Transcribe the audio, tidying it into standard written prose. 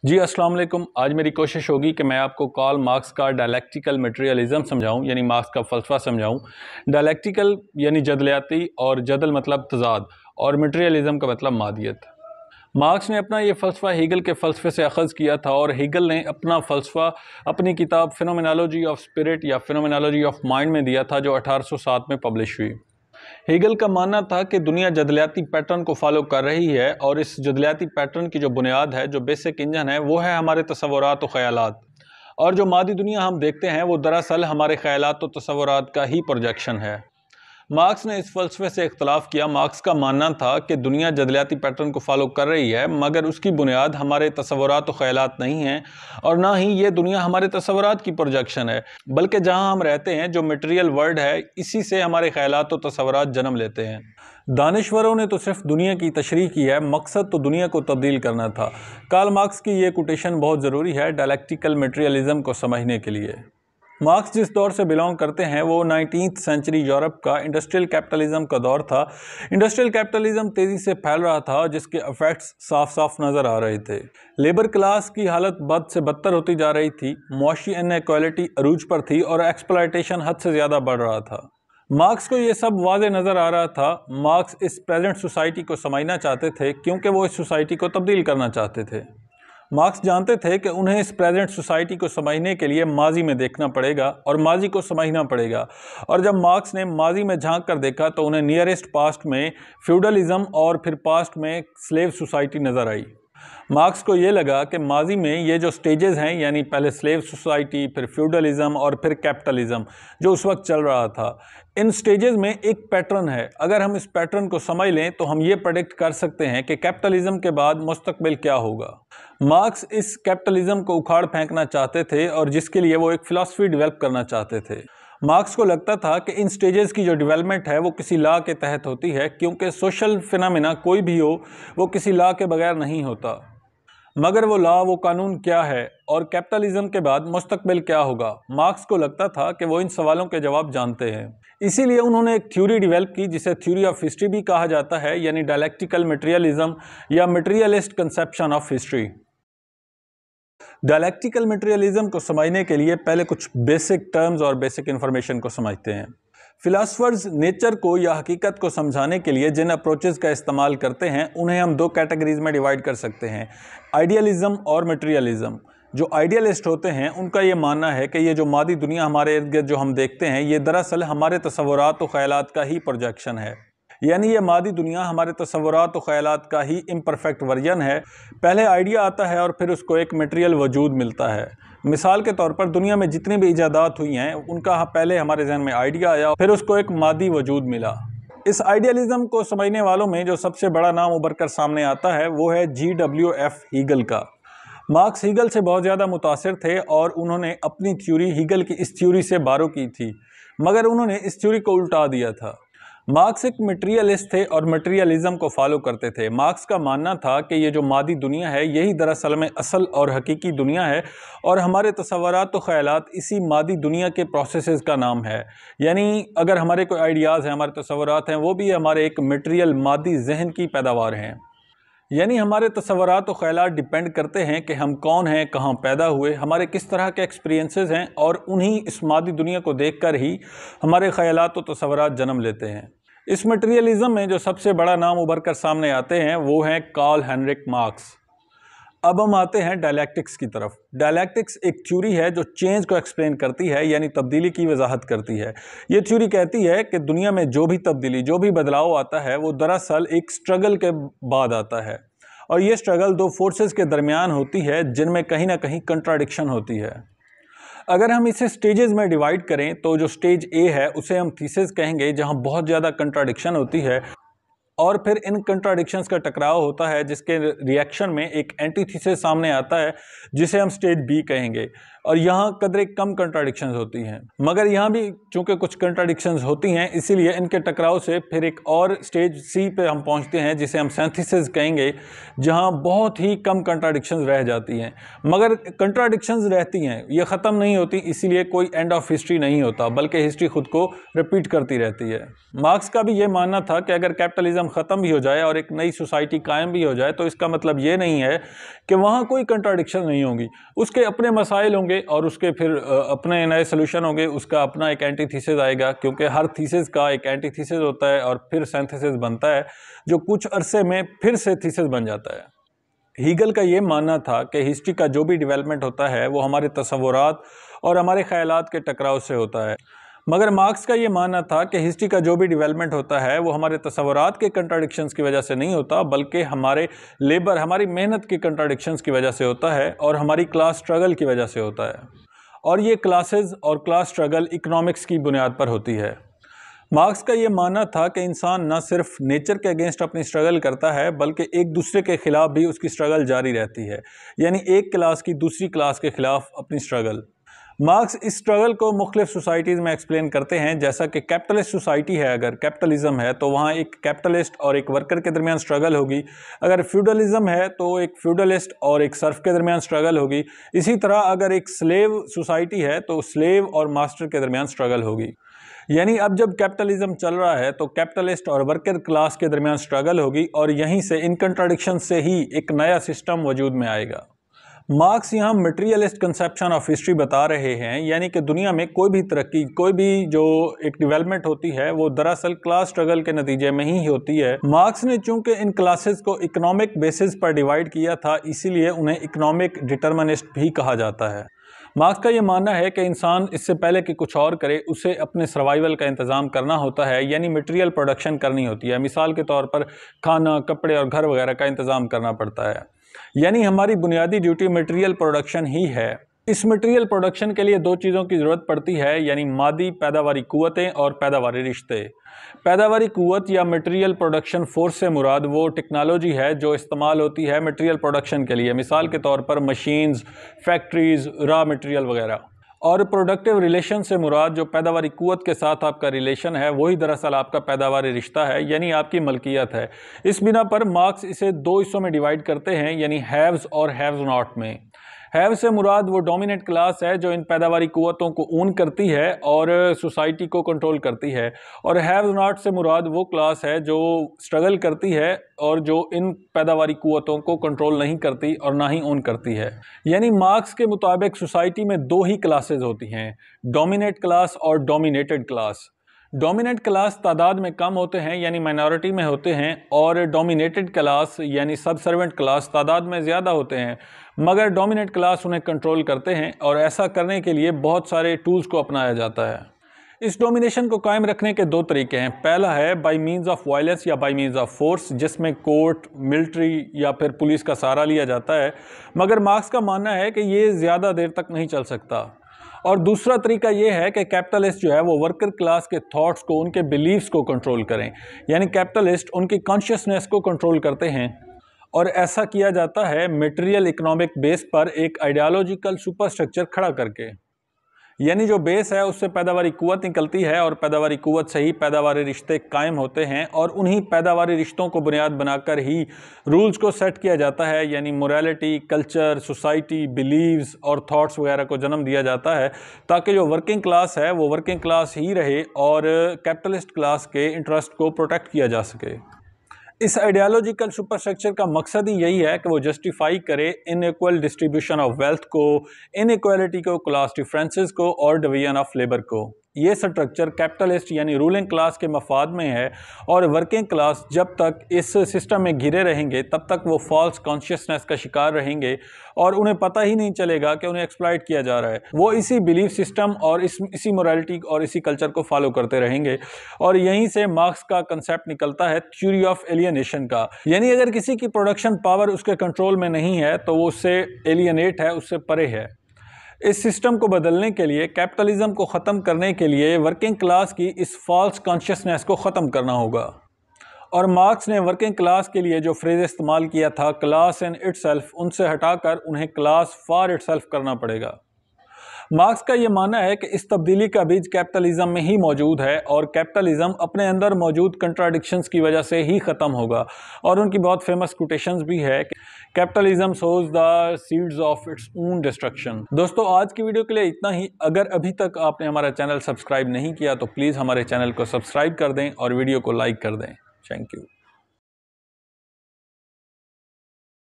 जी अस्सलाम वालेकुम। आज मेरी कोशिश होगी कि मैं आपको कार्ल मार्क्स का डायलैक्टिकल मटेरियलिज्म समझाऊं, यानी मार्क्स का फ़लसफ़ा समझाऊं। डायलैक्टिकल यानी जदलियाती, और जदल मतलब तज़ाद, और मटेरियलिज्म का मतलब मादियत। मार्क्स ने अपना ये फ़लसफ़ा हीगल के फ़लसफ़े से अख़ज़ किया था, और हीगल ने अपना फ़लसफ़ा अपनी किताब फिनोमिनोलॉजी ऑफ स्पिरिट या फिनोमिनोलॉजी ऑफ माइंड में दिया था, जो 1807 में पब्लिश हुई। हेगल का मानना था कि दुनिया जदलियाती पैटर्न को फॉलो कर रही है, और इस जदलियाती पैटर्न की जो बुनियाद है, जो बेसिक इंजन है, वो है हमारे तसव्वुरात और ख़यालात। और जो मादी दुनिया हम देखते हैं वो दरअसल हमारे ख़यालात और तसव्वुरात का ही प्रोजेक्शन है। मार्क्स ने इस फ़लसफ़े से इख्तलाफ किया। मार्क्स का मानना था कि दुनिया जदलियाती पैटर्न को फॉलो कर रही है, मगर उसकी बुनियाद हमारे तसव्वुरात और ख़यालात नहीं है, और ना ही ये दुनिया हमारे तसव्वुरात की प्रोजेक्शन है, बल्कि जहां हम रहते हैं, जो मटेरियल वर्ल्ड है, इसी से हमारे ख़यालात और तसव्वुरात जन्म लेते हैं। दानिश्वरों ने तो सिर्फ दुनिया की तशरीह की है, मकसद तो दुनिया को तब्दील करना था। कार्ल मार्क्स की ये कोटेशन बहुत ज़रूरी है डायलैक्टिकल मटेरियलिज्म को समझने के लिए। मार्क्स जिस दौर से बिलोंग करते हैं वो 19th सेंचुरी यूरोप का इंडस्ट्रियल कैपिटलिज्म का दौर था। इंडस्ट्रियल कैपिटलिज्म तेज़ी से फैल रहा था, जिसके इफेक्ट्स साफ साफ नज़र आ रहे थे। लेबर क्लास की हालत बद से बदतर होती जा रही थी, मुआशी इनइक्वालिटी अरूज पर थी, और एक्सप्लॉयटेशन हद से ज़्यादा बढ़ रहा था। मार्क्स को ये सब वाज़े नज़र आ रहा था। मार्क्स इस प्रेजेंट सोसाइटी को समझना चाहते थे, क्योंकि वो इस सोसाइटी को तब्दील करना चाहते थे। मार्क्स जानते थे कि उन्हें इस प्रेजेंट सोसाइटी को समझने के लिए माजी में देखना पड़ेगा, और माजी को समझना पड़ेगा। और जब मार्क्स ने माजी में झांक कर देखा तो उन्हें नियरेस्ट पास्ट में फ्यूडलिज्म और फिर पास्ट में स्लेव सोसाइटी नज़र आई। मार्क्स को ये लगा कि माजी में ये जो स्टेजेस हैं, यानी पहले स्लेव सोसाइटी, फिर फ्यूडलिज्म और फिर कैपिटलिज्म, जो उस वक्त चल रहा था, इन स्टेजेस में एक पैटर्न है। अगर हम इस पैटर्न को समझ लें तो हम ये प्रेडिक्ट कर सकते हैं कि कैपिटलिज्म के बाद मुस्तकबिल क्या होगा। मार्क्स इस कैपिटलिज्म को उखाड़ फेंकना चाहते थे, और जिसके लिए वो एक फ़िलासफ़ी डेवलप करना चाहते थे। मार्क्स को लगता था कि इन स्टेजेस की जो डेवलपमेंट है वो किसी लॉ के तहत होती है, क्योंकि सोशल फिनोमेना कोई भी हो वो किसी लॉ के बगैर नहीं होता। मगर वो लॉ, वो कानून क्या है, और कैपिटलिज्म के बाद मुस्तकबिल क्या होगा? मार्क्स को लगता था कि वो इन सवालों के जवाब जानते हैं। इसीलिए उन्होंने एक थ्योरी डेवलप की, जिसे थ्योरी ऑफ हिस्ट्री भी कहा जाता है, यानी डायलैक्टिकल मटेरियलिज्म या materialist conception of history. Dialectical materialism को समझने के लिए पहले कुछ बेसिक टर्म्स और बेसिक इंफॉर्मेशन को समझते हैं। फिलासफर्स नेचर को या हकीकत को समझाने के लिए जिन अप्रोचेस का इस्तेमाल करते हैं, उन्हें हम दो कैटेगरीज में डिवाइड कर सकते हैं, आइडियलिज्म और मटेरियलिज्म। जो आइडियलिस्ट होते हैं उनका ये मानना है कि ये जो मादी दुनिया हमारे इर्द गिर्द जो हम देखते हैं, ये दरअसल हमारे तसव्वुरात और ख़यालात का ही प्रोजेक्शन है। यानी ये मादी दुनिया हमारे तसव्वुरात और ख़यालात का ही इम्परफेक्ट वर्जन है। पहले आइडिया आता है और फिर उसको एक मटेरियल वजूद मिलता है। मिसाल के तौर पर दुनिया में जितनी भी इजादात हुई हैं, उनका पहले हमारे जहन में आइडिया आया, फिर उसको एक मादी वजूद मिला। इस आइडियलिज्म को समझने वालों में जो सबसे बड़ा नाम उभर कर सामने आता है वो है GW.F. हीगल का। मार्क्स हीगल से बहुत ज़्यादा मुतासिर थे, और उन्होंने अपनी थ्योरी हीगल की इस थ्योरी से बारो की थी, मगर उन्होंने इस थ्योरी को उल्टा दिया था। मार्क्स एक मटेरियलिस्ट थे और मटेरियलिज्म को फॉलो करते थे। मार्क्स का मानना था कि ये जो मादी दुनिया है, यही दरअसल में असल और हकीकी दुनिया है, और हमारे तसव्वुरात और ख़यालात इसी मादी दुनिया के प्रोसेसेस का नाम है। यानी अगर हमारे कोई आइडियाज़ हैं, हमारे तसव्वुरात हैं, वो भी हमारे एक मटेरियल मादी जहन की पैदावार हैं। यानी हमारे तसव्वुरात और ख़यालात डिपेंड करते हैं कि हम कौन हैं, कहाँ पैदा हुए, हमारे किस तरह के एक्सपीरियंसेस हैं, और उन्हीं इस मादी दुनिया को देखकर ही हमारे ख़यालात और तसव्वुरात जन्म लेते हैं। इस मटेरियलिज्म में जो सबसे बड़ा नाम उभर कर सामने आते हैं वो हैं कार्ल हेनरिक मार्क्स। अब हम आते हैं डायलैक्टिक्स की तरफ। डायलैक्टिक्स एक थ्योरी है जो चेंज को एक्सप्लेन करती है, यानी तब्दीली की वजाहत करती है। ये थ्योरी कहती है कि दुनिया में जो भी तब्दीली, जो भी बदलाव आता है, वो दरअसल एक स्ट्रगल के बाद आता है, और ये स्ट्रगल दो फोर्सेस के दरमियान होती है, जिनमें कहीं ना कहीं कंट्राडिक्शन होती है। अगर हम इसे स्टेजेस में डिवाइड करें तो जो स्टेज ए है उसे हम थीसिस कहेंगे, जहां बहुत ज़्यादा कंट्राडिक्शन होती है, और फिर इन कंट्राडिक्शंस का टकराव होता है, जिसके रिएक्शन में एक एंटीथीसिस सामने आता है, जिसे हम स्टेज बी कहेंगे। और यहाँ कदरे कम कंट्राडिक्शंस होती हैं, मगर यहाँ भी चूंकि कुछ कंट्राडिक्शंस होती हैं, इसीलिए इनके टकराव से फिर एक और स्टेज सी पे हम पहुँचते हैं, जिसे हम सिंथेसिस कहेंगे, जहाँ बहुत ही कम कंट्राडिक्शंस रह जाती हैं। मगर कंट्राडिक्शंस रहती हैं, ये ख़त्म नहीं होती, इसीलिए कोई एंड ऑफ हिस्ट्री नहीं होता, बल्कि हिस्ट्री खुद को रिपीट करती रहती है। मार्क्स का भी ये मानना था कि अगर कैपिटलिज्म ख़त्म भी हो जाए और एक नई सोसाइटी कायम भी हो जाए तो इसका मतलब ये नहीं है कि वहाँ कोई कंट्राडिक्शन नहीं होंगी। उसके अपने मसाइल होंगे और उसके फिर अपने नए सोल्यूशन होंगे, उसका अपना एक एंटीथीसिस आएगा, क्योंकि हर थीसिस का एक एंटीथीसिस होता है और फिर सिंथेसिस बनता है जो कुछ अरसे में फिर से थीसिस बन जाता है। हीगल का ये मानना था कि हिस्ट्री का जो भी डेवलपमेंट होता है वो हमारे तसव्वुरात और हमारे ख्यालात के टकराव से होता है, मगर मार्क्स का ये मानना था कि हिस्ट्री का जो भी डेवलपमेंट होता है वो हमारे तसव्वुरात के कंट्राडिक्शंस की वजह से नहीं होता, बल्कि हमारे लेबर, हमारी मेहनत के कंट्राडिक्शंस की वजह से होता है और हमारी क्लास स्ट्रगल की वजह से होता है। और ये क्लासेस और क्लास स्ट्रगल इकोनॉमिक्स की बुनियाद पर होती है। मार्क्स का ये मानना था कि इंसान न सिर्फ नेचर के अगेंस्ट अपनी स्ट्रगल करता है बल्कि एक दूसरे के खिलाफ भी उसकी स्ट्रगल जारी रहती है, यानी एक क्लास की दूसरी क्लास के खिलाफ अपनी स्ट्रगल। मार्क्स इस स्ट्रगल को मुख्तलिफ सोसाइटीज़ में एक्सप्लेन करते हैं, जैसा कि कैपिटलिस्ट सोसाइटी है, अगर कैपिटलिज्म है तो वहाँ एक कैपिटलिस्ट और एक वर्कर के दरमियान स्ट्रगल होगी। अगर फ्यूडलिज्म है तो एक फ्यूडलिस्ट और एक सर्फ के दरमियान स्ट्रगल होगी। इसी तरह अगर एक स्लेव सोसाइटी है तो स्लेव और मास्टर के दरमियान स्ट्रगल होगी। यानी अब जब कैपिटलिज्म चल रहा है तो कैपिटलिस्ट और वर्कर क्लास के दरमियान स्ट्रगल होगी और यहीं से, इन कंट्राडिक्शन से ही एक नया सिस्टम वजूद में आएगा। मार्क्स यहाँ मटेरियलिस्ट कंसेप्शन ऑफ हिस्ट्री बता रहे हैं, यानी कि दुनिया में कोई भी तरक्की, कोई भी जो एक डेवलपमेंट होती है वो दरअसल क्लास स्ट्रगल के नतीजे में ही होती है। मार्क्स ने चूंकि इन क्लासेस को इकोनॉमिक बेसिस पर डिवाइड किया था, इसीलिए उन्हें इकोनॉमिक डिटर्मिनिस्ट भी कहा जाता है। मार्क्स का ये मानना है कि इंसान इससे पहले कि कुछ और करे उसे अपने सर्वाइवल का इंतज़ाम करना होता है, यानी मटेरियल प्रोडक्शन करनी होती है। मिसाल के तौर पर खाना, कपड़े और घर वगैरह का इंतज़ाम करना पड़ता है, यानी हमारी बुनियादी ड्यूटी मटेरियल प्रोडक्शन ही है। इस मटेरियल प्रोडक्शन के लिए दो चीज़ों की ज़रूरत पड़ती है, यानी मादी पैदावारी कुव्वतें और पैदावारी रिश्ते। पैदावारी कुव्वत या मटेरियल प्रोडक्शन फोर्स से मुराद वो टेक्नोलॉजी है जो इस्तेमाल होती है मटेरियल प्रोडक्शन के लिए, मिसाल के तौर पर मशीन्स, फैक्ट्रीज़, रॉ मटेरियल वगैरह। और प्रोडक्टिव रिलेशन से मुराद जो पैदावारी कुव्वत के साथ आपका रिलेशन है वही दरअसल आपका पैदावारी रिश्ता है, यानी आपकी मलकियत है। इस बिना पर मार्क्स इसे दो हिस्सों में डिवाइड करते हैं, यानी हैव्स और हैव्स नॉट में। हैव से मुराद वो डोमिनेट क्लास है जो इन पैदावारी कुव्वतों को ओन करती है और सोसाइटी को कंट्रोल करती है, और हैव नॉट से मुराद वो क्लास है जो स्ट्रगल करती है और जो इन पैदावारी कुव्वतों को कंट्रोल नहीं करती और ना ही ओन करती है। यानी मार्क्स के मुताबिक सोसाइटी में दो ही क्लासेस होती हैं, डोमिनेट क्लास और डोमिनेटेड क्लास। डोमिनेट क्लास तादाद में कम होते हैं, यानी माइनॉरिटी में होते हैं, और डोमिनेटेड क्लास यानी सब सर्वेंट क्लास तादाद में ज़्यादा होते हैं, मगर डोमिनेट क्लास उन्हें कंट्रोल करते हैं और ऐसा करने के लिए बहुत सारे टूल्स को अपनाया जाता है। इस डोमिनेशन को कायम रखने के दो तरीके हैं। पहला है बाय मींस ऑफ वायलेंस या बाय मींस ऑफ फोर्स, जिसमें कोर्ट, मिलिट्री या फिर पुलिस का सहारा लिया जाता है, मगर मार्क्स का मानना है कि ये ज़्यादा देर तक नहीं चल सकता। और दूसरा तरीका ये है कि कैपिटलिस्ट जो है वो वर्कर क्लास के थॉट्स को, उनके बिलीव्स को कंट्रोल करें, यानी कैपिटलिस्ट उनकी कॉन्शियसनेस को कंट्रोल करते हैं, और ऐसा किया जाता है मटेरियल इकोनॉमिक बेस पर एक आइडियोलॉजिकल सुपरस्ट्रक्चर खड़ा करके। यानी जो बेस है उससे पैदावारी कुव्वत निकलती है और पैदावारी कुव्वत से ही पैदावारी रिश्ते कायम होते हैं, और उन्हीं पैदावारी रिश्तों को बुनियाद बनाकर ही रूल्स को सेट किया जाता है, यानी मोरालिटी, कल्चर, सोसाइटी, बिलीव्स और थॉट्स वगैरह को जन्म दिया जाता है, ताकि जो वर्किंग क्लास है वो वर्किंग क्लास ही रहे और कैपिटलिस्ट क्लास के इंटरेस्ट को प्रोटेक्ट किया जा सके। इस आइडियोलॉजिकल सुपरस्ट्रक्चर का मकसद ही यही है कि वो जस्टिफाई करे इनइक्वल डिस्ट्रीब्यूशन ऑफ वेल्थ को, इनइक्वालिटी को, क्लास डिफरेंसेस को और डिवीजन ऑफ लेबर को। ये स्ट्रक्चर कैपिटलिस्ट यानी रूलिंग क्लास के मफाद में है, और वर्किंग क्लास जब तक इस सिस्टम में घिरे रहेंगे तब तक वो फॉल्स कॉन्शियसनेस का शिकार रहेंगे और उन्हें पता ही नहीं चलेगा कि उन्हें एक्सप्लॉइट किया जा रहा है। वो इसी बिलीफ सिस्टम और इसी मोरालिटी और इसी कल्चर को फॉलो करते रहेंगे, और यहीं से मार्क्स का कंसेप्ट निकलता है थ्योरी ऑफ एलियनेशन का। यानी अगर किसी की प्रोडक्शन पावर उसके कंट्रोल में नहीं है तो वो उससे एलियनेट है, उससे परे है। इस सिस्टम को बदलने के लिए, कैपिटलिज्म को ख़त्म करने के लिए वर्किंग क्लास की इस फॉल्स कॉन्शियसनेस को ख़त्म करना होगा। और मार्क्स ने वर्किंग क्लास के लिए जो फ्रेज इस्तेमाल किया था, क्लास इन इटसेल्फ, उनसे हटाकर उन्हें क्लास फॉर इटसेल्फ करना पड़ेगा। मार्क्स का ये मानना है कि इस तब्दीली का बीज कैपिटलिज्म में ही मौजूद है, और कैपिटलिज्म अपने अंदर मौजूद कंट्राडिक्शंस की वजह से ही ख़त्म होगा। और उनकी बहुत फेमस कोटेशंस भी है, capitalism shows the seeds of its own destruction. दोस्तों, आज की वीडियो के लिए इतना ही। अगर अभी तक आपने हमारा चैनल सब्सक्राइब नहीं किया तो प्लीज़ हमारे चैनल को सब्सक्राइब कर दें और वीडियो को लाइक कर दें। Thank you.